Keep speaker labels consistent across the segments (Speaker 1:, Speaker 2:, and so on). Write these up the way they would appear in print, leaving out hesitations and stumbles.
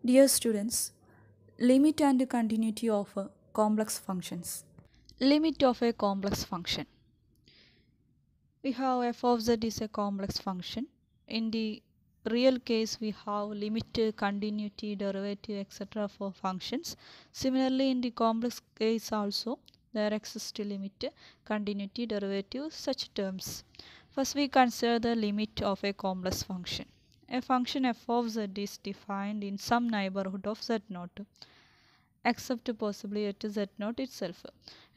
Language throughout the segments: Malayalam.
Speaker 1: Dear students, limit and continuity of complex functions. Limit of a complex function. We have f of z is a complex function. In the real case, we have limit, continuity, derivative, etc. for functions. Similarly, in the complex case also, there exists limit, continuity, derivative, such terms. First, we consider the limit of a complex function. A function f of z is defined in some neighborhood of z0 except possibly at z0 itself.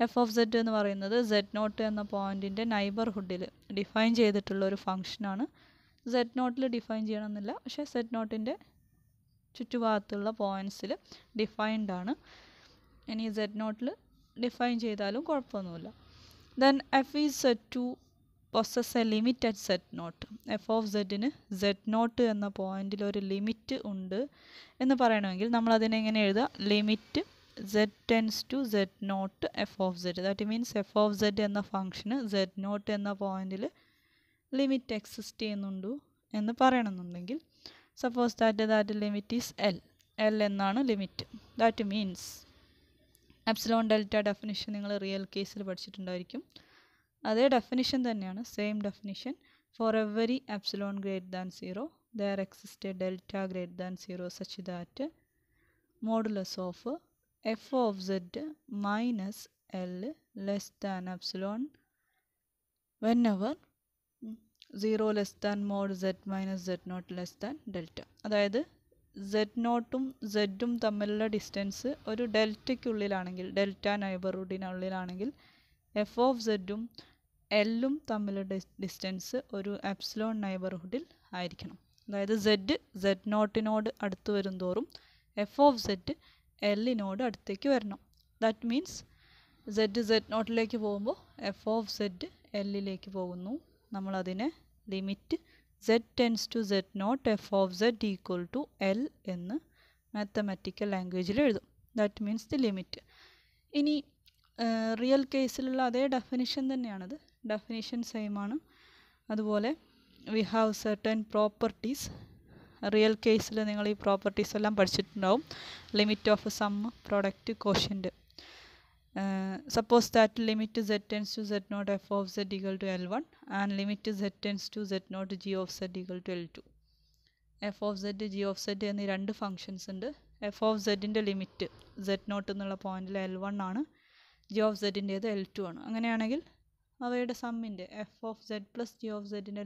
Speaker 1: f of z എന്ന് പറയുന്നത് z0 എന്ന പോയിന്റിൻ്റെ നൈബർഹുഡിൽ ഡിഫൈൻ ചെയ്തിട്ടുള്ള ഒരു ഫംഗ്ഷനാണ്. z0ൽ ഡിഫൈൻ ചെയ്യണമെന്നില്ല, പക്ഷേ z0ൻ്റെ ചുറ്റുഭാഗത്തുള്ള പോയിൻറ്റ്സിൽ ഡിഫൈൻഡ് ആണ്. ഇനി z0ൽ ഡിഫൈൻ ചെയ്താലും കുഴപ്പമൊന്നുമില്ല. Then f is set to possess a limit at z0. f of zന് z0 എന്ന പോയിന്റിൽ ഒരു ലിമിറ്റ് ഉണ്ട് എന്ന് പറയണമെങ്കിൽ നമ്മൾ അതിനെ എങ്ങനെ എഴുതാം? Limit z tends to z0 f of z. That means f of z എന്ന ഫംഗ്ഷന് z0 എന്ന പോയിന്റിൽ ലിമിറ്റ് എക്സിസ്റ്റ് ചെയ്യുന്നുണ്ടോ എന്ന് പറയണമെന്നുണ്ടെങ്കിൽ suppose that limit is l എന്നാണ് limit. That means epsilon delta definition നിങ്ങൾ റിയൽ കേസിൽ പഠിച്ചിട്ടുണ്ടായിരിക്കും. അതേ ഡെഫിനിഷൻ തന്നെയാണ്, same definition. For every epsilon greater than 0 there exists a delta greater than 0 such that modulus of f of z minus l less than epsilon whenever 0 less than mod z minus z0 less than delta. അതായത് z0ഉം z ഉം തമ്മിലുള്ള ഡിസ്റ്റൻസ് ഒരു ഡെൽറ്റയ്ക്കുള്ളിലാണെങ്കിൽ, ഡെൽറ്റ നൈബർഹുഡിനുള്ളിലാണെങ്കിൽ എഫ് ഓഫ് സെഡും എല്ലും തമ്മിലുള്ള ഡിസ്റ്റൻസ് ഒരു എപ്സിലോൺ നൈബർഹുഡിൽ ആയിരിക്കണം. അതായത് z0നോട് അടുത്ത് വരും തോറും എഫ് ഓഫ് സെഡ് എല്ലിനോട് അടുത്തേക്ക് വരണം. ദാറ്റ് മീൻസ് z0ലേക്ക് പോകുമ്പോൾ എഫ് ഓഫ് സെഡ് എല്ലിലേക്ക് പോകുന്നു. നമ്മളതിനെ limit z tends to z0 f of z equal to l എന്ന് മാത്തമാറ്റിക്കൽ ലാംഗ്വേജിൽ എഴുതും. That means the limit. ഇനി റിയൽ കേസിലുള്ള അതേ ഡെഫിനിഷൻ തന്നെയാണത്. ഡെഫിനിഷൻ സെയിം ആണ്. അതുപോലെ we have certain properties. Real കേസിൽ നിങ്ങൾ ഈ പ്രോപ്പർട്ടീസ് എല്ലാം പഠിച്ചിട്ടുണ്ടാവും. Limit of sum, product, quotient. Suppose that limit z tends to z0 f of z equal to L1 and limit z tends to z0 g of z equal to L2. F of z, g of z എന്നീ രണ്ട് ഫങ്ഷൻസ് ഉണ്ട്. എഫ് ഓഫ് zൻ്റെ ലിമിറ്റ് z0 എന്നുള്ള പോയിന്റിൽ L1 ആണ്, ജി ഓഫ് സെഡിൻ്റേത് L2 ആണ്. അങ്ങനെയാണെങ്കിൽ അവയുടെ സമ്മിൻ്റെ f of z plus g of സെഡിൻ്റെ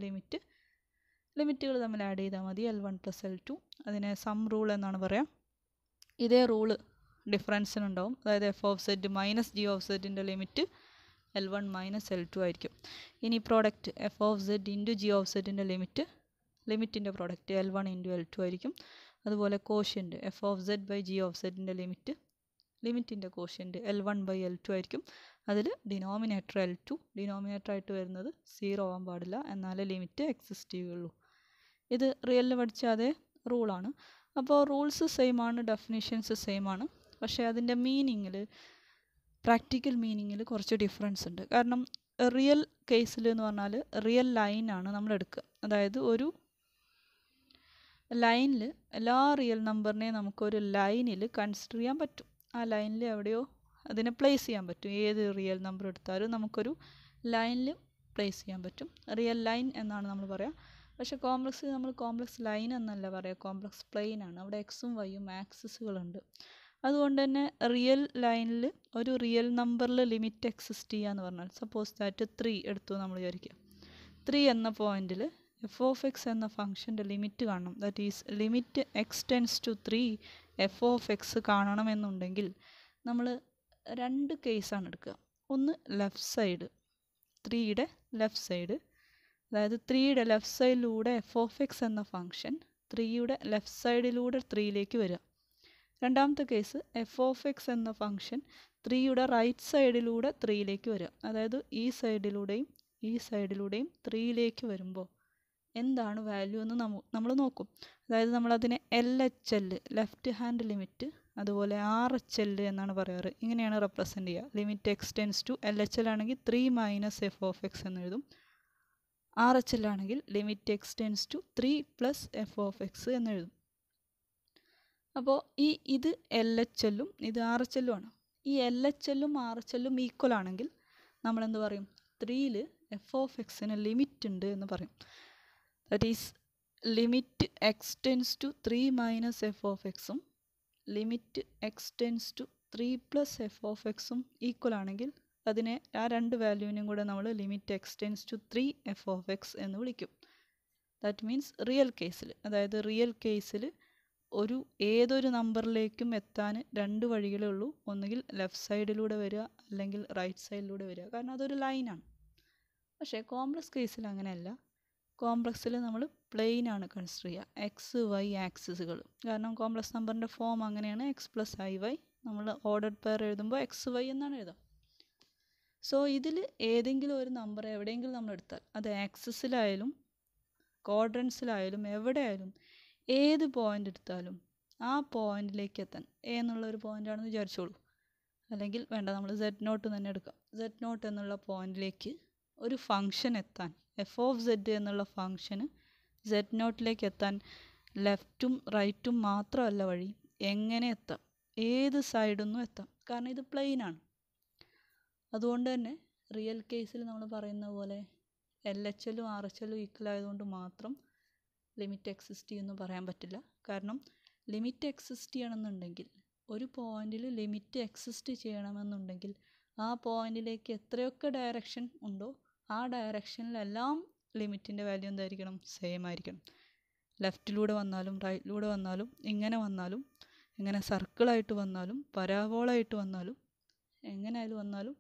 Speaker 1: ലിമിറ്റുകൾ തമ്മിൽ ആഡ് ചെയ്താൽ മതി, L1 പ്ലസ് L2. അതിനെ സം റൂൾ എന്നാണ് പറയാം. ഇതേ റൂള് ഡിഫറൻസിനുണ്ടാവും. അതായത് f of z minus g of സെഡിൻ്റെ ലിമിറ്റ് L1 മൈനസ് L2 ആയിരിക്കും. ഇനി product f of z into g of സെഡിൻ്റെ ലിമിറ്റിൻ്റെ പ്രോഡക്റ്റ് L1 ഇൻറ്റു L2 ആയിരിക്കും. അതുപോലെ quotient f of z by g of സെഡിൻ്റെ ലിമിറ്റിൻ്റെ കോഷ്യൻ്റ് L1 ബൈ L2 ആയിരിക്കും. അതിൽ ഡിനോമിനേറ്റർ L2, ഡിനോമിനേറ്ററായിട്ട് വരുന്നത് 0 ആവാൻ പാടില്ല, എന്നാലേ ലിമിറ്റ് എക്സിസ്റ്റ് ചെയ്യുള്ളൂ. ഇത് റിയലിൽ പഠിച്ച അതേ റൂളാണ്. അപ്പോൾ റൂൾസ് സെയിം ആണ്, ഡെഫിനിഷൻസ് സെയിം ആണ്. പക്ഷേ അതിൻ്റെ മീനിങ്ങിൽ, പ്രാക്ടിക്കൽ മീനിങ്ങിൽ കുറച്ച് ഡിഫറൻസ് ഉണ്ട്. കാരണം റിയൽ കേസിൽ എന്ന് പറഞ്ഞാൽ റിയൽ ലൈനാണ് നമ്മൾ എടുക്കുക. അതായത് ഒരു ലൈനിൽ എല്ലാ റിയൽ നമ്പറിനെയും നമുക്കൊരു ലൈനിൽ കൺസിഡർ ചെയ്യാൻ പറ്റും. ആ ലൈനിൽ എവിടെയോ അതിനെ പ്ലേസ് ചെയ്യാൻ പറ്റും. ഏത് റിയൽ നമ്പർ എടുത്താലും നമുക്കൊരു ലൈനിൽ പ്ലേസ് ചെയ്യാൻ പറ്റും. റിയൽ ലൈൻ എന്നാണ് നമ്മൾ പറയുക. പക്ഷേ നമ്മൾ കോംപ്ലക്സ് ലൈൻ എന്നല്ല പറയുക, കോംപ്ലക്സ് പ്ലെയിൻ ആണ്. അവിടെ എക്സും വൈയും ആക്സിസുകളുണ്ട്. അതുകൊണ്ട് തന്നെ റിയൽ ലൈനിൽ ഒരു റിയൽ നമ്പറിൽ ലിമിറ്റ് എക്സിസ്റ്റ് ചെയ്യുക എന്ന് പറഞ്ഞാൽ, സപ്പോസ് ദാറ്റ് 3 എടുത്തു നമ്മൾ വിചാരിക്കുക. 3 എന്ന പോയിന്റിൽ എഫ് ഓഫ് എക്സ് എന്ന ഫംഗ്ഷൻ്റെ ലിമിറ്റ് കാണണം. That is limit x tends to 3 f of x കാണണമെന്നുണ്ടെങ്കിൽ നമ്മൾ രണ്ട് കേസാണ് എടുക്കുക. ഒന്ന് ലെഫ്റ്റ് സൈഡ്, 3യുടെ ലെഫ്റ്റ് സൈഡ്, അതായത് 3യുടെ ലെഫ്റ്റ് സൈഡിലൂടെ എഫ് ഓഫ് എക്സ് എന്ന ഫംഗ്ഷൻ 3യുടെ ലെഫ്റ്റ് സൈഡിലൂടെ 3ലേക്ക് വരിക. രണ്ടാമത്തെ കേസ് എഫ് ഓഫ് എക്സ് എന്ന ഫംഗ്ഷൻ 3യുടെ റൈറ്റ് സൈഡിലൂടെ 3ലേക്ക് വരിക. അതായത് ഈ സൈഡിലൂടെയും 3ലേക്ക് വരുമ്പോൾ എന്താണ് വാല്യൂ എന്ന് നമ്മൾ നോക്കും. അതായത് നമ്മളതിനെ LHL, ലെഫ്റ്റ് ഹാൻഡ് ലിമിറ്റ്, അതുപോലെ RHL എന്നാണ് പറയാറ്. ഇങ്ങനെയാണ് റെപ്രസെൻ്റ് ചെയ്യുക. Limit x tends to LHL ആണെങ്കിൽ 3 മൈനസ് എഫ് ഓഫ് എക്സ് എന്ന് എഴുതും. RHL ആണെങ്കിൽ limit x tends to 3 plus f of x എന്ന് എഴുതും. അപ്പോൾ ഇത് LHL-ഉം ഇത് RHL-ഉം ആണ്. ഈ LHL-ഉം RHL-ഉം ഈക്വൽ ആണെങ്കിൽ നമ്മൾ എന്ത് പറയും? 3ൽ f(x)ന് ലിമിറ്റ് ഉണ്ട് എന്ന് പറയും. That is limit x tends to 3 minus f(x)ഉം limit x tends to 3 plus f(x)ഉം ഈക്വൽ ആണെങ്കിൽ അതിനെ ആ രണ്ട് വാല്യൂവിനും കൂടെ നമ്മൾ limit x tends to 3 f(x) എന്ന് വിളിക്കും. ദാറ്റ് മീൻസ് റിയൽ കേസിൽ, അതായത് റിയൽ കേസിൽ ഏതൊരു നമ്പറിലേക്കും എത്താൻ രണ്ട് വഴികളേ ഉള്ളൂ. ഒന്നുകിൽ ലെഫ്റ്റ് സൈഡിലൂടെ വരിക, അല്ലെങ്കിൽ റൈറ്റ് സൈഡിലൂടെ വരിക. കാരണം അതൊരു ലൈനാണ്. പക്ഷേ കോംപ്ലക്സ് കേസിൽ അങ്ങനെയല്ല. കോംപ്ലക്സിൽ നമ്മൾ പ്ലെയിൻ ആണ് കൺസിഡർ ചെയ്യുക, എക്സ് വൈ ആക്സിസുകൾ. കാരണം കോംപ്ലക്സ് നമ്പറിൻ്റെ ഫോം അങ്ങനെയാണ്, x പ്ലസ് ഐ വൈ. നമ്മൾ ഓർഡർഡ് പെയർ എഴുതുമ്പോൾ എക്സ് വൈ എന്നാണ് എഴുതുക. സോ ഇതിൽ ഏതെങ്കിലും ഒരു നമ്പർ എവിടെയെങ്കിലും നമ്മൾ എടുത്താൽ, അത് ആക്സിസിലായാലും ക്വാഡ്രൻസിലായാലും എവിടെയായാലും ഏത് പോയിൻ്റ് എടുത്താലും ആ പോയിന്റിലേക്ക് എത്താൻ എന്നുള്ളൊരു പോയിൻ്റാണെന്ന് വിചാരിച്ചോളൂ. അല്ലെങ്കിൽ വേണ്ട, നമ്മൾ z0 തന്നെ എടുക്കാം. z0 എന്നുള്ള പോയിന്റിലേക്ക് ഒരു ഫംഗ്ഷൻ എത്താൻ, f(z) എന്നുള്ള ഫംഗ്ഷന് z0ലേക്ക് എത്താൻ ലെഫ്റ്റും റൈറ്റും മാത്രമല്ല വഴി, എങ്ങനെ എത്താം, ഏത് സൈഡിൽ നിന്നും എത്താം. കാരണം ഇത് പ്ലെയിനാണ്. അതുകൊണ്ട് തന്നെ റിയൽ കേസിൽ നമ്മൾ പറയുന്ന പോലെ LHL-ഉം RHL-ഉം ഈക്വൽ ആയതുകൊണ്ട് മാത്രം ലിമിറ്റ് എക്സിസ്റ്റ് ചെയ്യുമെന്ന് പറയാൻ പറ്റില്ല. കാരണം ലിമിറ്റ് എക്സിസ്റ്റ് ചെയ്യണമെന്നുണ്ടെങ്കിൽ, ഒരു പോയിന്റിൽ ലിമിറ്റ് എക്സിസ്റ്റ് ചെയ്യണമെന്നുണ്ടെങ്കിൽ ആ പോയിന്റിലേക്ക് എത്രയൊക്കെ ഡയറക്ഷൻ ഉണ്ടോ ആ ഡയറക്ഷനിലെല്ലാം ലിമിറ്റിൻ്റെ വാല്യൂ എന്തായിരിക്കണം? സെയിം ആയിരിക്കണം. ലെഫ്റ്റിലൂടെ വന്നാലും റൈറ്റിലൂടെ വന്നാലും ഇങ്ങനെ വന്നാലും, ഇങ്ങനെ സർക്കിളായിട്ട് വന്നാലും പരാബോളായിട്ട് വന്നാലും എങ്ങനെയായാലും വന്നാലും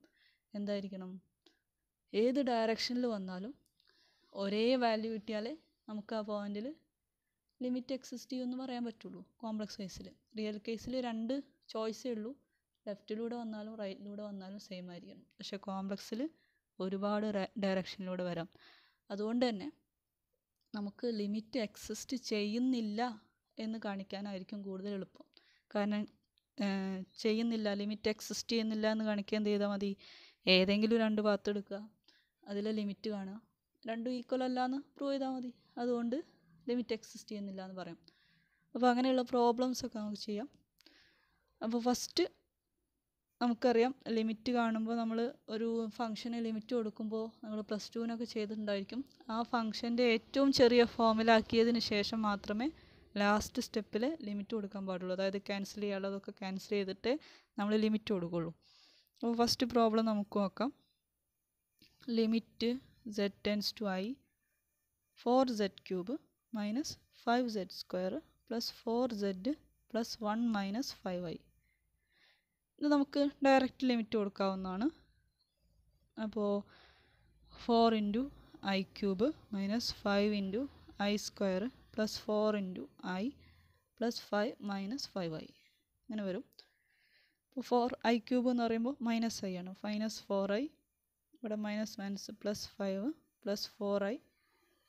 Speaker 1: എന്തായിരിക്കണം? ഏത് ഡയറക്ഷനിൽ വന്നാലും ഒരേ വാല്യൂ കിട്ടിയാലേ നമുക്ക് ആ പോയിന്റിൽ ലിമിറ്റ് എക്സിസ്റ്റ് ചെയ്യുമെന്ന് പറയാൻ പറ്റുള്ളൂ. കോംപ്ലക്സ് കേസിൽ. റിയൽ കേസിൽ രണ്ട് ചോയ്സേ ഉള്ളൂ, ലെഫ്റ്റിലൂടെ വന്നാലും റൈറ്റിലൂടെ വന്നാലും സെയിം ആയിരിക്കണം. പക്ഷേ കോംപ്ലക്സിൽ ഒരുപാട് ഡയറക്ഷനിലൂടെ വരാം. അതുകൊണ്ട് തന്നെ നമുക്ക് ലിമിറ്റ് എക്സിസ്റ്റ് ചെയ്യുന്നില്ല എന്ന് കാണിക്കാനായിരിക്കും കൂടുതൽ എളുപ്പം. കാരണം ചെയ്യുന്നില്ല, ലിമിറ്റ് എക്സിസ്റ്റ് ചെയ്യുന്നില്ല എന്ന് കാണിക്കാൻ എന്ത് ചെയ്താൽ മതി? ഏതെങ്കിലും രണ്ട് പാത്ത് എടുക്കുക, അതിലെ ലിമിറ്റ് കാണുക, രണ്ടും ഈക്വൽ അല്ല എന്ന് പ്രൂവ് ചെയ്താൽ മതി. അതുകൊണ്ട് ലിമിറ്റ് എക്സിസ്റ്റ് ചെയ്യുന്നില്ല എന്ന് പറയാം. അപ്പോൾ അങ്ങനെയുള്ള പ്രോബ്ലംസൊക്കെ നമുക്ക് ചെയ്യാം. അപ്പോൾ ഫസ്റ്റ് നമുക്കറിയാം, ലിമിറ്റ് കാണുമ്പോൾ നമ്മൾ ഒരു ഫംഗ്ഷന് ലിമിറ്റ് കൊടുക്കുമ്പോൾ നമ്മൾ +2-നൊക്കെ ചെയ്തിട്ടുണ്ടായിരിക്കും. ആ ഫംഗ്ഷൻ്റെ ഏറ്റവും ചെറിയ ഫോമിലാക്കിയതിന് ശേഷം മാത്രമേ ലാസ്റ്റ് സ്റ്റെപ്പിൽ ലിമിറ്റ് കൊടുക്കാൻ പാടുള്ളൂ. അതായത് ക്യാൻസൽ ചെയ്യാനുള്ളതൊക്കെ ക്യാൻസൽ ചെയ്തിട്ട് നമ്മൾ ലിമിറ്റ് കൊടുക്കുള്ളൂ. അപ്പോൾ ഫസ്റ്റ് പ്രോബ്ലം നമുക്ക് നോക്കാം. Limit z tends to i 4z³ minus 5z² plus 4z plus 1 minus 5i. ഇത് നമുക്ക് ഡയറക്റ്റ് ലിമിറ്റ് കൊടുക്കാവുന്നതാണ്. അപ്പോൾ 4 into i³ minus 5 into i² plus 4 into i plus 5 minus 5i അങ്ങനെ വരും. അപ്പോൾ 4i³ എന്ന് പറയുമ്പോൾ മൈനസ് i ആണ്, മൈനസ് 4i, ഇവിടെ minus minus plus 5 plus 4i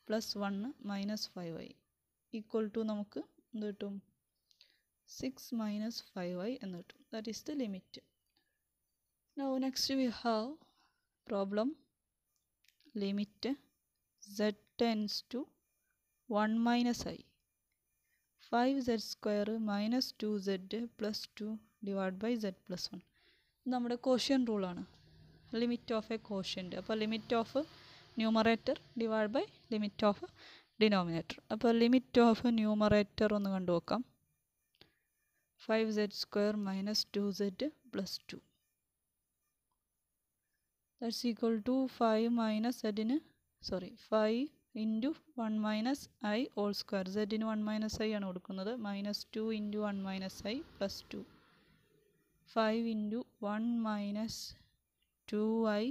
Speaker 1: plus 1 minus 5i equal to നമുക്ക് എന്ത് കിട്ടും? 6 മൈനസ് 5i എന്ന് കിട്ടും. That is the limit. Now next we have problem limit z tends to 1 minus i 5z² minus 2z plus 2 divide by z plus 1. നമ്മുടെ കോഷ്യൻ്റ് റൂളാണ്, ലിമിറ്റ് ഓഫ് എ കോഷ്യൻ്റ്. അപ്പോൾ limit of numerator divide by limit of denominator. അപ്പോൾ ലിമിറ്റ് ഓഫ് ന്യൂമറേറ്റർ ഒന്ന് കണ്ടു നോക്കാം. 5z² minus 2z plus 2 that's equal to 5 minus z-ന് 5 into 1 minus i whole square. z-ന് 1 മൈനസ് i ആണ് കൊടുക്കുന്നത്. Minus 2 into 1 minus i plus 2. 5 into 1 minus 2i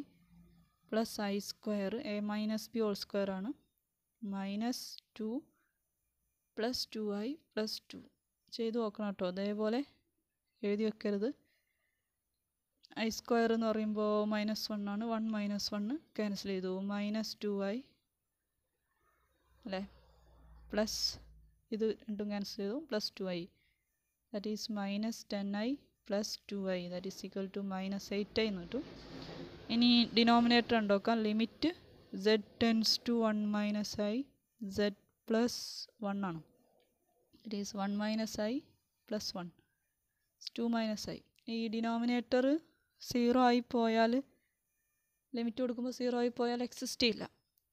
Speaker 1: plus i² a minus b whole square ആണ്. മൈനസ് 2 പ്ലസ് 2i പ്ലസ് 2 ചെയ്ത് നോക്കണം കേട്ടോ, അതേപോലെ എഴുതി വെക്കരുത്. i² എന്ന് പറയുമ്പോൾ മൈനസ് 1 ആണ്, 1 മൈനസ് 1 ക്യാൻസൽ ചെയ്തു, മൈനസ് 2i അല്ലേ, പ്ലസ് ഇത് രണ്ടും ക്യാൻസൽ ചെയ്തു, plus 2i that is minus 10i plus 2i that is equal to minus 8i എന്ന് കിട്ടും. ഇനി ഡിനോമിനേറ്റർ ഉണ്ടോക്കാം. Limit z tends to 1 minus i z plus 1 ആണ്. It is 1 minus i plus 1 is 2 minus I. ഈ ഡിനോമിനേറ്റർ 0 ആയി പോയാൽ ലിമിറ്റ് കൊടുക്കുമ്പോൾ 0 ആയി പോയാൽ എക്സിസ്റ്റ് ചെയ്യില്ല.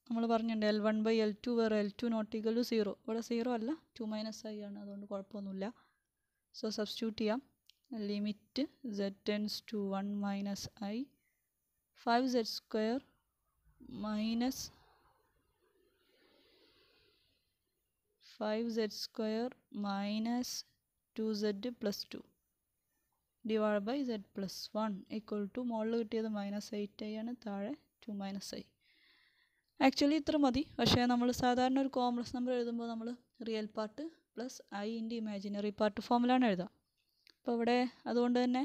Speaker 1: നമ്മൾ പറഞ്ഞിട്ടുണ്ട് L1/L2 വേറെ L2 not equal to 0. ഇവിടെ 0 അല്ല 2 minus I ആണ്, അതുകൊണ്ട് കുഴപ്പമൊന്നുമില്ല. സോ സബ്സ്റ്റിറ്റ്യൂട്ട് ചെയ്യാം. Limit z tends to 1 minus I 5z square minus 5z square minus 2z plus 2 divided by z plus 1 equal to മുകളിൽ കിട്ടിയത് -8i ആണ്, താഴെ 2 minus I. ആക്ച്വലി ഇത്ര മതി. പക്ഷേ നമ്മൾ സാധാരണ ഒരു കോംപ്ലക്സ് നമ്പർ എഴുതുമ്പോൾ നമ്മൾ real part plus I into imaginary part ഫോമിലാണ് എഴുതുക. അപ്പോൾ ഇവിടെ അതുകൊണ്ട് തന്നെ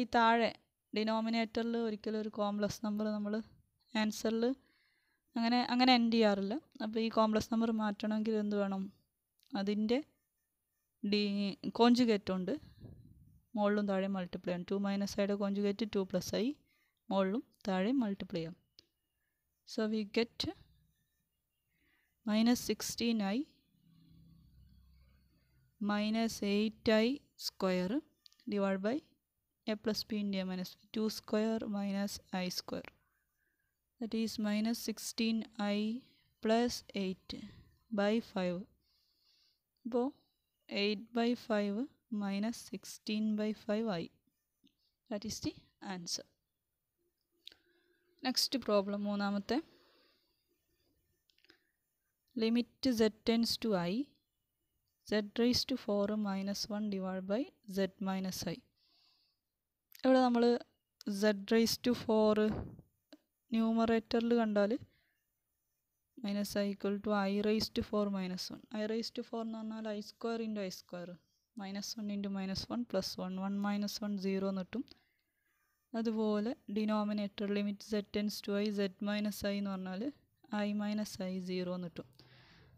Speaker 1: ഈ താഴെ ഡിനോമിനേറ്ററിൽ ഒരിക്കലും ഒരു കോംപ്ലക്സ് നമ്പർ നമ്മൾ ആൻസറിൽ അങ്ങനെ എൻഡ് ചെയ്യാറില്ല. അപ്പോൾ ഈ കോംപ്ലക്സ് നമ്പർ മാറ്റണമെങ്കിൽ എന്ത് വേണം? അതിൻ്റെ കോഞ്ചുഗേറ്റ് ഉണ്ട്, മുകളിലും താഴെ മൾട്ടിപ്ലൈ ചെയ്യാം. 2 minus ഐയുടെ കോഞ്ചുഗേറ്റ് 2 plus I, മുകളിലും താഴെ മൾട്ടിപ്ലൈ ചെയ്യാം. So we get minus 16i minus 8i square divided by a plus b into a minus b. 2 square minus I square. That is minus 16i plus 8 by 5. So 8 by 5 minus 16 by 5i. That is the answer. Next problem, മൂന്നാമത്തെ. Limit z tends to I z raised to 4 minus 1 divided by z minus I. ഇവിടെ നമ്മൾ z raised to 4 ന്യൂമറേറ്ററിൽ കണ്ടാൽ minus I equal to I raised to 4 minus 1. I raised to 4 എന്ന് പറഞ്ഞാൽ I square into I square. -1 into -1 plus 1. 1 minus 1 0 എന്ന് കിട്ടും. അതുപോലെ denominator limit z tends to I z minus I എന്ന് പറഞ്ഞാൽ I minus I 0 എന്ന് കിട്ടും.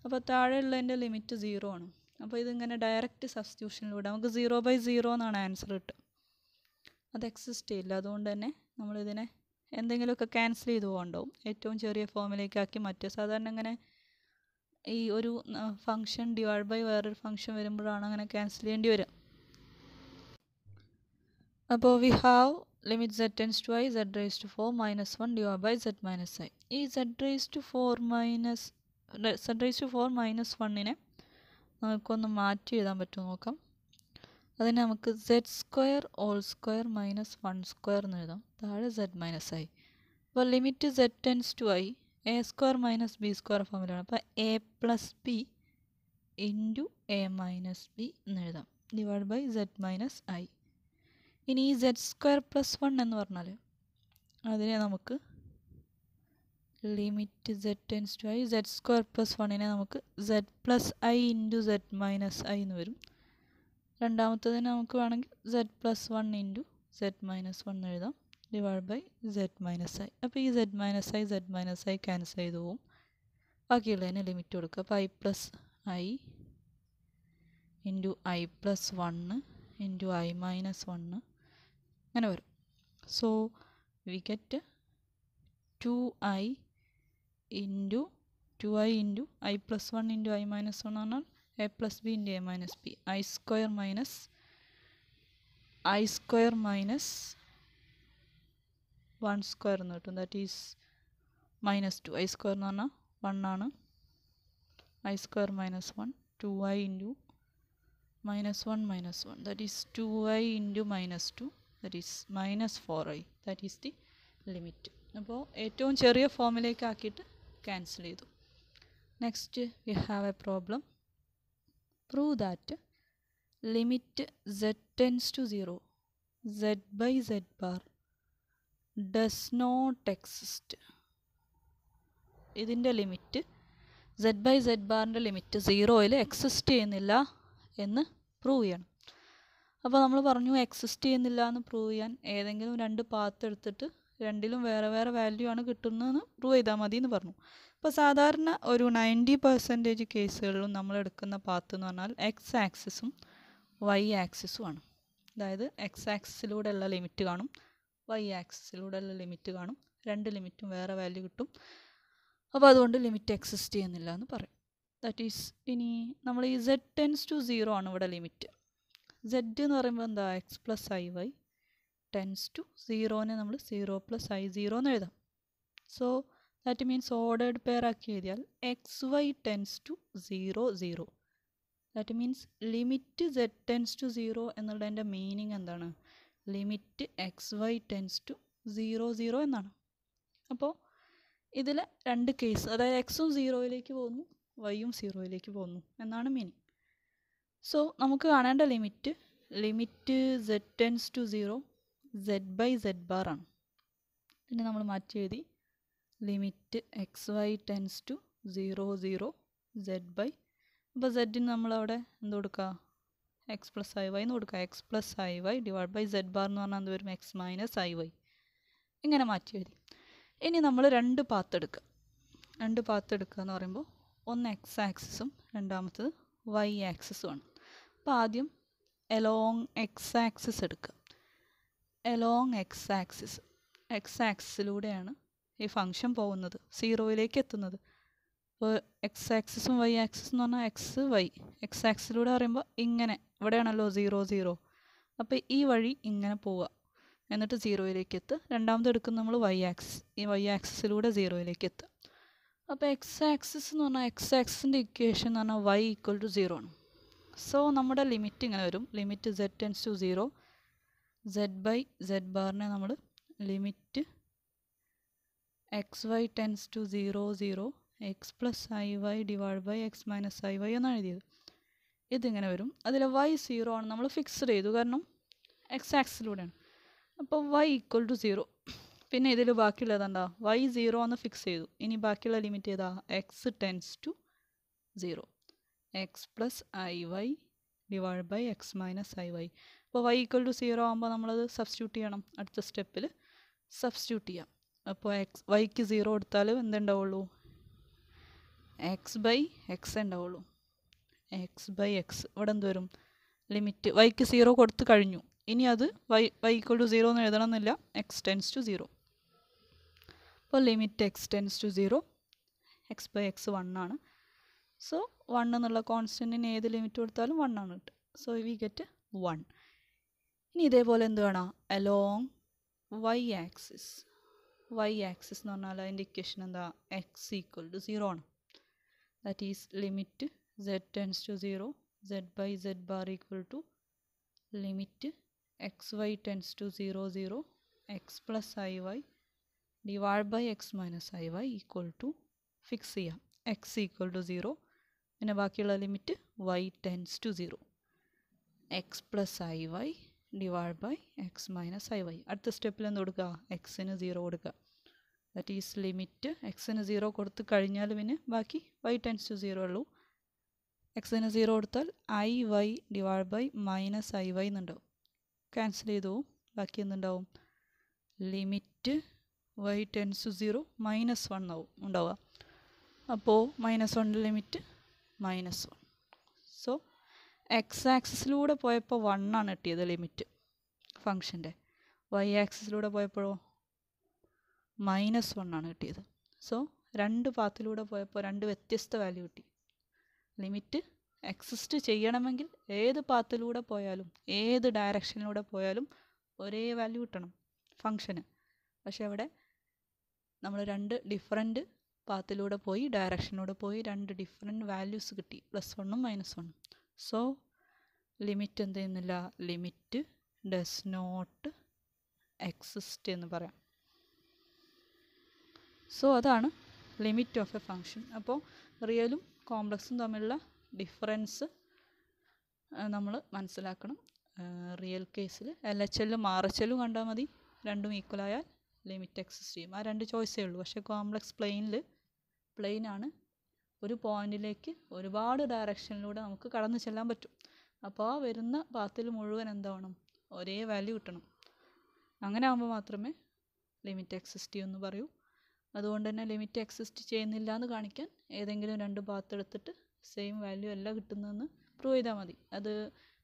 Speaker 1: അപ്പോൾ താഴെയുള്ളതിൻ്റെ ലിമിറ്റ് 0 ആണ്. അപ്പോൾ ഇതിങ്ങനെ ഡയറക്റ്റ് സബ്സ്റ്റിറ്റ്യൂഷനിലൂടെ നമുക്ക് 0/0 എന്നാണ് ആൻസർ കിട്ടുക. അത് എക്സിസ്റ്റ് ചെയ്യില്ല. അതുകൊണ്ട് തന്നെ നമ്മളിതിനെ എന്തെങ്കിലുമൊക്കെ ക്യാൻസൽ ചെയ്ത് പോകണ്ടാവും. ഏറ്റവും ചെറിയ ഫോമിലേക്കാക്കി മാറ്റുക. സാധാരണ അങ്ങനെ ഈ ഒരു ഫംഗ്ഷൻ ഡിവൈഡ് ബൈ വേറൊരു ഫംഗ്ഷൻ വരുമ്പോഴാണ് അങ്ങനെ ക്യാൻസൽ ചെയ്യേണ്ടി വരിക. അപ്പോൾ we have limit z tends to I z raised to 4 minus 1 divided by z minus I. ഈ z raised to 4 minus 1നെ നമുക്കൊന്ന് മാറ്റി എഴുതാൻ പറ്റുമോ നോക്കാം. അതിന് നമുക്ക് z square all square minus 1 square എന്ന് എഴുതാം. താഴെ z minus I. അപ്പോൾ limit z tends to I a square minus b square ഫോമിലാണ്. അപ്പോൾ a plus b into a minus b എന്ന് എഴുതാം, divide by z minus I. ഇനി ഈ z സ്ക്വയർ പ്ലസ് 1 എന്ന് പറഞ്ഞാൽ അതിനെ നമുക്ക് limit z tends to I z square plus 1നെ നമുക്ക് z plus I into z minus I എന്ന് വരും. രണ്ടാമത്തതിന് നമുക്ക് വേണമെങ്കിൽ z plus 1 into z minus 1 എന്ന് എഴുതാം, divide by z minus I. അപ്പോൾ ഈ z മൈനസ് I ക്യാൻസൽ ചെയ്ത് പോവും. ബാക്കിയുള്ളതിന് ലിമിറ്റ് കൊടുക്കുക. അപ്പോൾ I plus I into I plus 1 into I minus 1 അങ്ങനെ വരും. So we get 2i into I plus 1 into I minus 1 പറഞ്ഞാൽ a plus b into a minus b. I square minus 1 square എന്ന് കിട്ടും. That is -2. I സ്ക്വയർ എന്ന് പറഞ്ഞാൽ 1 ആണ്. I square minus 1 2i into -1 minus 1. That is 2i into -2. That is -4i. That is the limit. അപ്പോൾ ഏറ്റവും ചെറിയ ഫോമിലേക്ക് ആക്കിയിട്ട് ക്യാൻസൽ ചെയ്തു. Next we have A problem. Prove that limit z tends to 0 z by z bar does not exist. ഇതിൻ്റെ ലിമിറ്റ് z by z ബാറിൻ്റെ ലിമിറ്റ് 0യിൽ എക്സിസ്റ്റ് ചെയ്യുന്നില്ല എന്ന് പ്രൂവ് ചെയ്യണം. അപ്പോൾ നമ്മൾ പറഞ്ഞു എക്സിസ്റ്റ് ചെയ്യുന്നില്ല എന്ന് പ്രൂവ് ചെയ്യാൻ ഏതെങ്കിലും രണ്ട് പാത്ത് എടുത്തിട്ട് രണ്ടിലും വേറെ വേറെ വാല്യൂ ആണ് കിട്ടുന്നതെന്ന് പ്രൂവ് ചെയ്താൽ മതി എന്ന് പറഞ്ഞു. അപ്പോൾ സാധാരണ ഒരു 90% കേസുകളിലും നമ്മൾ എടുക്കുന്ന പാത്ത് എന്ന് പറഞ്ഞാൽ എക്സ് ആക്സിസും വൈ ആക്സിസും ആണ്. അതായത് എക്സ് ആക്സിസിലൂടെയുള്ള ലിമിറ്റ് കാണും, വൈ ആക്സിസിലൂടെയുള്ള ലിമിറ്റ് കാണും. രണ്ട് ലിമിറ്റും വേറെ വാല്യൂ കിട്ടും. അപ്പോൾ അതുകൊണ്ട് ലിമിറ്റ് എക്സിസ്റ്റ് ചെയ്യുന്നില്ല എന്ന് പറയും. ദാറ്റ് ഈസ് ഇനി നമ്മൾ ഈ z ടെൻസ് ടു 0 ആണ് ഇവിടെ ലിമിറ്റ്. z എന്ന് പറയുമ്പോൾ എന്താ x plus I y tends to 0നെ നമ്മൾ 0 പ്ലസ് ഐ 0 എന്ന് എഴുതാം. So that means ordered pair ആക്കി എഴുതിയാൽ x y tends to 0 0. That means limit z tends to 0 എന്നുള്ളതിൻ്റെ മീനിങ് എന്താണ്? Limit x y tends to 0 0 എന്നാണ്. അപ്പോൾ ഇതിൽ രണ്ട് കേസ്, അതായത് എക്സും 0യിലേക്ക് പോകുന്നു, വൈയും 0യിലേക്ക് പോകുന്നു എന്നാണ് മീനിങ്. സോ നമുക്ക് കാണേണ്ട limit z tends to 0 z by z bar ആണ്. പിന്നെ നമ്മൾ മാറ്റി എഴുതി limit x y tends to 0 0 z by, അപ്പോൾ സെഡിന് നമ്മളവിടെ എന്ത് കൊടുക്കുക? എക്സ് പ്ലസ് ഐ വൈ എന്ന് കൊടുക്കുക. X plus I y divide by z bar എന്ന് പറഞ്ഞാൽ എന്ത് വരും? X minus I y. ഇങ്ങനെ മാറ്റി എഴുതി. ഇനി നമ്മൾ രണ്ട് പാത്ത് എടുക്കുക. എന്ന് പറയുമ്പോൾ ഒന്ന് എക്സ് ആക്സിസും രണ്ടാമത്തത് വൈ ആക്സിസുമാണ്. അപ്പോൾ ആദ്യം എലോങ് എക്സ് ആക്സിസ് എടുക്കുക. എലോങ് എക്സ് ആക്സിസിലൂടെയാണ് ഈ ഫംഗ്ഷൻ പോകുന്നത്, 0യിലേക്ക് എത്തുന്നത്. അപ്പോൾ എക്സ് ആക്സിസും വൈ ആക്സിസും എന്ന് പറഞ്ഞാൽ എക്സ് വൈ, എക്സ് ആക്സിലൂടെ പറയുമ്പോൾ ഇങ്ങനെ ഇവിടെയാണല്ലോ 0 0. അപ്പോൾ ഈ വഴി ഇങ്ങനെ പോവുക, എന്നിട്ട് 0യിലേക്ക് എത്തുക. രണ്ടാമത് എടുക്കുന്ന നമ്മൾ വൈ ആക്സിസ്, ഈ വൈ ആക്സിസിലൂടെ 0യിലേക്ക് എത്തുക. അപ്പോൾ എക്സ് ആക്സിസ് എന്ന് പറഞ്ഞാൽ എക്സ് ആക്സിൻ്റെ ഇക്വേഷൻ എന്ന് പറഞ്ഞാൽ വൈ ഈക്വൽ ടു 0 ആണ്. സോ നമ്മുടെ ലിമിറ്റ് ഇങ്ങനെ വരും. Limit z tends to 0 z by z ബാറിനെ നമ്മൾ limit x y tends to 0 0 x plus I y divide by x minus I y എന്നാണ് എഴുതിയത്. ഇതിങ്ങനെ വരും. അതിൽ വൈ 0 ആണ് നമ്മൾ ഫിക്സ്ഡ് ചെയ്തു, കാരണം എക്സ് ആക്സിലൂടെയാണ്. അപ്പോൾ വൈ ഈക്വൽ ടു 0. പിന്നെ ഇതിൽ ബാക്കിയുള്ളത് എന്താ? വൈ 0 എന്ന് ഫിക്സ് ചെയ്തു. ഇനി ബാക്കിയുള്ള ലിമിറ്റ് ഏതാ? X tends to 0 x plus I y divide by x minus I y. അപ്പോൾ വൈ ഈക്വൽ ടു 0 ആകുമ്പോൾ നമ്മളത് സബ്സ്റ്റിറ്റ്യൂട്ട് ചെയ്യണം. അടുത്ത സ്റ്റെപ്പിൽ സബ്സ്റ്റിറ്റ്യൂട്ട് ചെയ്യാം. അപ്പോൾ വൈക്ക് 0 കൊടുത്താൽ എന്തുണ്ടാവുള്ളൂ? എക്സ് ബൈ എക്സ് ഉണ്ടാവുള്ളൂ. എക്സ് ബൈ എക്സ് ഇവിടെ എന്ത് വരും? ലിമിറ്റ് വൈക്ക് 0 കൊടുത്ത് കഴിഞ്ഞു. ഇനി അത് വൈ ഈക്വൽ ടു 0 എന്ന് എഴുതണം എന്നില്ല, എക്സ് ടെൻസ് ടു 0. അപ്പോൾ limit x tends to 0 x by x 1 ആണ്. സോ 1 എന്നുള്ള കോൺസ്റ്റൻറ്റിന് ഏത് ലിമിറ്റ് കൊടുത്താലും 1 ആണ് കിട്ടുക. So we get 1. ഇനി ഇതേപോലെ എന്ത് വേണം? അലോങ് വൈ ആക്സിസ് എന്ന് പറഞ്ഞാൽ അതിൻ്റെ ഇക്വേഷൻ എന്താ? എക്സ് ഈക്വൽ ടു 0 ആണ്. That is limit z tends to 0 z by z bar equal to limit x y tends to 0 0 x plus I y divide by x minus I y equal to fix ചെയ്യാം. എക്സ് ഈക്വൽ ടു 0, പിന്നെ ബാക്കിയുള്ള limit y tends to 0 x plus I y divide by x minus I y. അടുത്ത സ്റ്റെപ്പിൽ എന്ത് കൊടുക്കുക? എക്സിന് 0 കൊടുക്കുക. ദാറ്റ് ഈസ് ലിമിറ്റ് എക്സിന് 0 കൊടുത്ത് കഴിഞ്ഞാൽ പിന്നെ ബാക്കി വൈ ടെൻസ് ടു 0 ഉള്ളൂ. എക്സിന് 0 കൊടുത്താൽ i y divide by minus I y എന്നുണ്ടാവും. ക്യാൻസൽ ചെയ്തു ബാക്കി എന്തുണ്ടാവും? ലിമിറ്റ് വൈ ടെൻസ് ടു 0 -1 ആവും ഉണ്ടാവുക. അപ്പോൾ -1 ലിമിറ്റ് -1. സോ എക്സ് ആക്സിസിലൂടെ പോയപ്പോൾ 1 ആണ് കിട്ടിയത് ലിമിറ്റ് ഫംഗ്ഷൻ്റെ. വൈ ആക്സിസിലൂടെ പോയപ്പോഴോ -1 ആണ് കിട്ടിയത്. സോ രണ്ട് പാത്തിലൂടെ പോയപ്പോൾ രണ്ട് വ്യത്യസ്ത വാല്യൂ കിട്ടി. ലിമിറ്റ് എക്സിസ്റ്റ് ചെയ്യണമെങ്കിൽ ഏത് പാത്തിലൂടെ പോയാലും ഏത് ഡയറക്ഷനിലൂടെ പോയാലും ഒരേ വാല്യൂ കിട്ടണം ഫംഗ്ഷന്. പക്ഷേ അവിടെ നമ്മൾ രണ്ട് ഡിഫറെൻറ്റ് പാത്തിലൂടെ പോയി ഡയറക്ഷനിലൂടെ പോയി രണ്ട് ഡിഫറെൻറ്റ് വാല്യൂസ് കിട്ടി, +1ഉം -1ഉം. സോ ലിമിറ്റ് എന്ത് ചെയ്യുന്നില്ല? ലിമിറ്റ് ഡസ് നോട്ട് എക്സിസ്റ്റ് എന്ന് പറയാം. സോ അതാണ് ലിമിറ്റ് ഓഫ് എ ഫംഗ്ഷൻ. അപ്പോൾ റിയലും കോംപ്ലക്സും തമ്മിലുള്ള ഡിഫറൻസ് നമ്മൾ മനസ്സിലാക്കണം. റിയൽ കേസിൽ LHLും RHLും കണ്ടാൽ മതി, രണ്ടും ഈക്വലായാൽ ലിമിറ്റ് എക്സിസ്റ്റ് ചെയ്യും. ആ രണ്ട് ചോയ്സേ ഉള്ളൂ. പക്ഷേ കോംപ്ലക്സ് പ്ലെയിനാണ്, ഒരു പോയിന്റിലേക്ക് ഒരുപാട് ഡയറക്ഷനിലൂടെ നമുക്ക് കടന്നു ചെല്ലാൻ പറ്റും. അപ്പോൾ ആ വരുന്ന പാത്തിൽ മുഴുവൻ എന്താവണം? ഒരേ വാല്യൂ കിട്ടണം. അങ്ങനെ ആകുമ്പോൾ മാത്രമേ ലിമിറ്റ് എക്സിസ്റ്റ് ചെയ്യുമെന്ന് പറയൂ. അതുകൊണ്ട് തന്നെ ലിമിറ്റ് എക്സിസ്റ്റ് ചെയ്യുന്നില്ല എന്ന് കാണിക്കാൻ ഏതെങ്കിലും രണ്ട് പാത്ത് എടുത്തിട്ട് സെയിം വാല്യൂ അല്ല കിട്ടുന്നതെന്ന് പ്രൂവ് ചെയ്താൽ മതി. അത്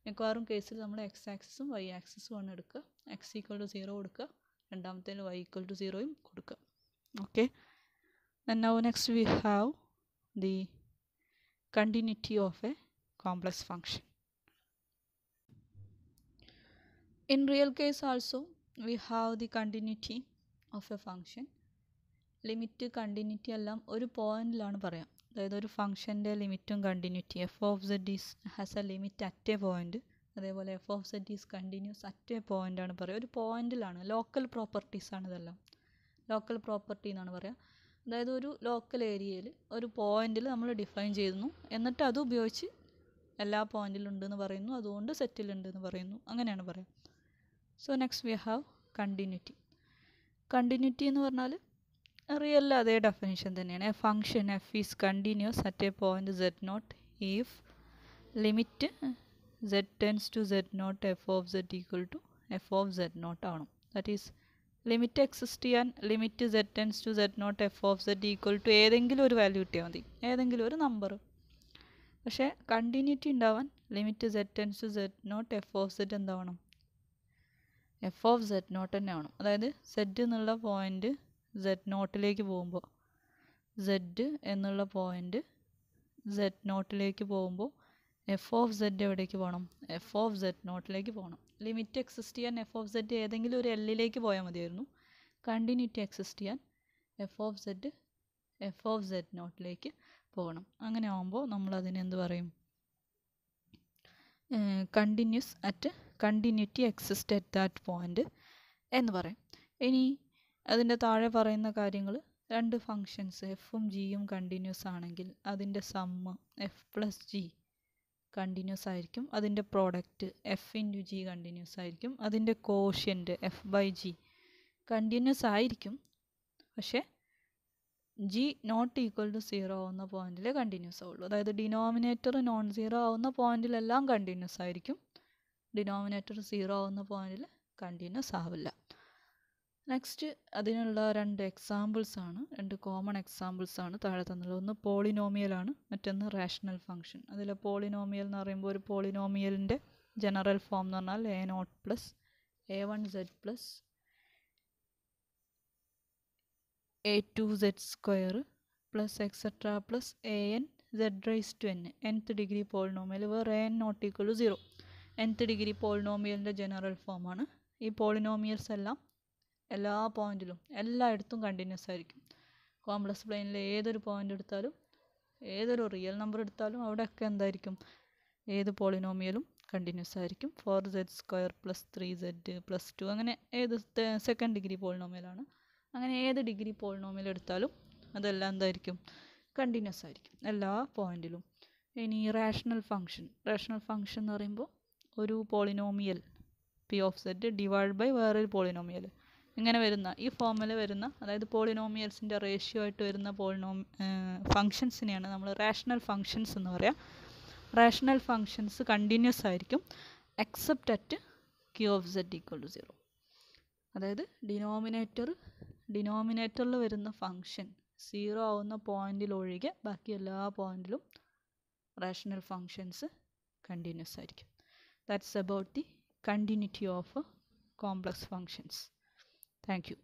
Speaker 1: മിക്കവാറും കേസിൽ നമ്മൾ എക്സ് ആക്സിസും വൈ ആക്സിസും ആണ് എടുക്കുക. എക്സ് ഈക്വൽ ടു 0 കൊടുക്കുക, രണ്ടാമത്തേൽ വൈ ഈക്വൽ ടു 0യും കൊടുക്കുക. Okay, then now next we have the continuity of a complex function. In real case also we have the continuity of a function. Limit continuity എല്ലാം ഒരു പോയിന്റിലാണ് പറയാം. അതായത് ഒരു ഫംഗ്ഷൻ്റെ ലിമിറ്റും continuity f of z is has a limit at a point, അതേപോലെ f of z is continuous at a point ആണ് പറയുക. ഒരു പോയിന്റിലാണ്, ലോക്കൽ പ്രോപ്പർട്ടീസ് ആണ് ഇതെല്ലാം. ലോക്കൽ പ്രോപ്പർട്ടി എന്നാണ് പറയുക. അതായത് ഒരു ലോക്കൽ ഏരിയയിൽ ഒരു പോയിന്റിൽ നമ്മൾ ഡിഫൈൻ ചെയ്യുന്നു, എന്നിട്ട് അത് ഉപയോഗിച്ച് എല്ലാ പോയിന്റിലും ഉണ്ടെന്ന് പറയുന്നു, അതുകൊണ്ട് സെറ്റിലുണ്ടെന്ന് പറയുന്നു, അങ്ങനെയാണ് പറയുക. So next we have continuity. Continuity എന്ന് പറഞ്ഞാൽ റിയലിൽ അതേ ഡെഫിനിഷൻ തന്നെയാണ്. A function f is continuous at a point z naught if limit z tends to z not f of z equal to f of z naught ആവണം. ദാറ്റ് ഈസ് ലിമിറ്റ് എക്സിസ്റ്റ് ചെയ്യാൻ limit z tends to z not f of z equal to ഏതെങ്കിലും ഒരു വാല്യൂ കിട്ടിയാൽ മതി, ഏതെങ്കിലും ഒരു നമ്പർ. പക്ഷേ കണ്ടിന്യൂറ്റി ഉണ്ടാവാൻ limit z tends to z not f of z എന്താവണം? എഫ് ഓഫ് സെഡ് നോട്ട് തന്നെ ആവണം. അതായത് സെഡ് എന്നുള്ള പോയിന്റ് സെഡ് നോട്ടിലേക്ക് പോകുമ്പോൾ, സെഡ് എന്നുള്ള പോയിന്റ് സെഡ് നോട്ടിലേക്ക് പോകുമ്പോൾ എഫ് ഓഫ് സെഡ് എവിടേക്ക് പോകണം? എഫ് ഓഫ് സെഡ് നോട്ടിലേക്ക് പോകണം. ലിമിറ്റ് എക്സിസ്റ്റ് ചെയ്യാൻ എഫ് ഓഫ് സെഡ് ഏതെങ്കിലും ഒരു എല്ലിലേക്ക് പോയാൽ മതിയായിരുന്നു. കണ്ടിന്യൂറ്റി എക്സിസ്റ്റ് ചെയ്യാൻ എഫ് ഓഫ് സെഡ് നോട്ടിലേക്ക് പോകണം. അങ്ങനെ ആകുമ്പോൾ നമ്മളതിന് എന്ത് പറയും? Continuity exist at that point എന്ന് പറയും. ഇനി അതിൻ്റെ താഴെ പറയുന്ന കാര്യങ്ങൾ, രണ്ട് ഫങ്ഷൻസ് എഫും ജിയും കണ്ടിന്യൂസ് ആണെങ്കിൽ അതിൻ്റെ sum f plus g continuous ആയിരിക്കും. അതിൻ്റെ product f into g continuous ആയിരിക്കും. അതിൻ്റെ quotient f by g continuous ആയിരിക്കും. പക്ഷേ ജി നോട്ട് ഈക്വൽ ടു 0 ആവുന്ന പോയിന്റിൽ കണ്ടിന്യൂസ് ആവുള്ളൂ. അതായത് ഡിനോമിനേറ്റർ നോൺ 0 ആവുന്ന പോയിന്റിലെല്ലാം കണ്ടിന്യൂസ് ആയിരിക്കും. ഡിനോമിനേറ്റർ 0 ആവുന്ന പോയിന്റിൽ കണ്ടിന്യൂസ് ആവില്ല. നെക്സ്റ്റ് അതിനുള്ള രണ്ട് എക്സാമ്പിൾസ് ആണ്, രണ്ട് കോമൺ എക്സാമ്പിൾസ് ആണ് താഴെ തന്നുള്ളത്. ഒന്ന് പോളിനോമിയലാണ്, മറ്റൊന്ന് റാഷണൽ ഫംഗ്ഷൻ. അതിൽ പോളിനോമിയൽ എന്ന് പറയുമ്പോൾ ഒരു പോളിനോമിയലിൻ്റെ ജനറൽ ഫോം എന്ന് പറഞ്ഞാൽ a0 plus a1z plus a2z square plus et cetera plus an z raise to n, nth degree polynomial, വേറെ n not equal to 0. nth degree പോളിനോമിയലിൻ്റെ ജനറൽ ഫോമാണ്. ഈ പോളിനോമിയൽസ് എല്ലാം എല്ലാ പോയിന്റിലും എല്ലായിടത്തും കണ്ടിന്യൂസ് ആയിരിക്കും. കോംപ്ലക്സ് പ്ലെയിനിലെ ഏതൊരു പോയിന്റ് എടുത്താലും, ഏതൊരു റിയൽ നമ്പർ എടുത്താലും അവിടെയൊക്കെ എന്തായിരിക്കും? ഏത് പോളിനോമിയലും കണ്ടിന്യൂസ് ആയിരിക്കും. 4z square plus 3z plus 2, അങ്ങനെ ഏത് സെക്കൻഡ് ഡിഗ്രി പോളിനോമിയലാണ്. അങ്ങനെ ഏത് ഡിഗ്രി പോളിനോമിയൽ എടുത്താലും അതെല്ലാം എന്തായിരിക്കും? കണ്ടിന്യൂസ് ആയിരിക്കും എല്ലാ പോയിന്റിലും. ഇനി റാഷണൽ ഫംഗ്ഷൻ എന്ന് പറയുമ്പോൾ ഒരു polynomial p of z divide by വേറൊരു പോളിനോമിയൽ, ഇങ്ങനെ വരുന്ന ഈ ഫോമിൽ വരുന്ന, അതായത് പോളിനോമിയൽസിൻ്റെ റേഷ്യോ ആയിട്ട് വരുന്ന ഫങ്ഷൻസിനെയാണ് നമ്മൾ റാഷണൽ ഫങ്ഷൻസ് എന്ന് പറയാം. റാഷണൽ ഫങ്ഷൻസ് കണ്ടിന്യൂസ് ആയിരിക്കും except at q of z equal to 0. അതായത് ഡിനോമിനേറ്ററിൽ വരുന്ന ഫങ്ഷൻ 0 ആവുന്ന പോയിന്റിൽ ഒഴികെ ബാക്കി എല്ലാ പോയിന്റിലും റാഷണൽ ഫങ്ഷൻസ് കണ്ടിന്യൂസ് ആയിരിക്കും. That's about the continuity of complex functions. Thank you.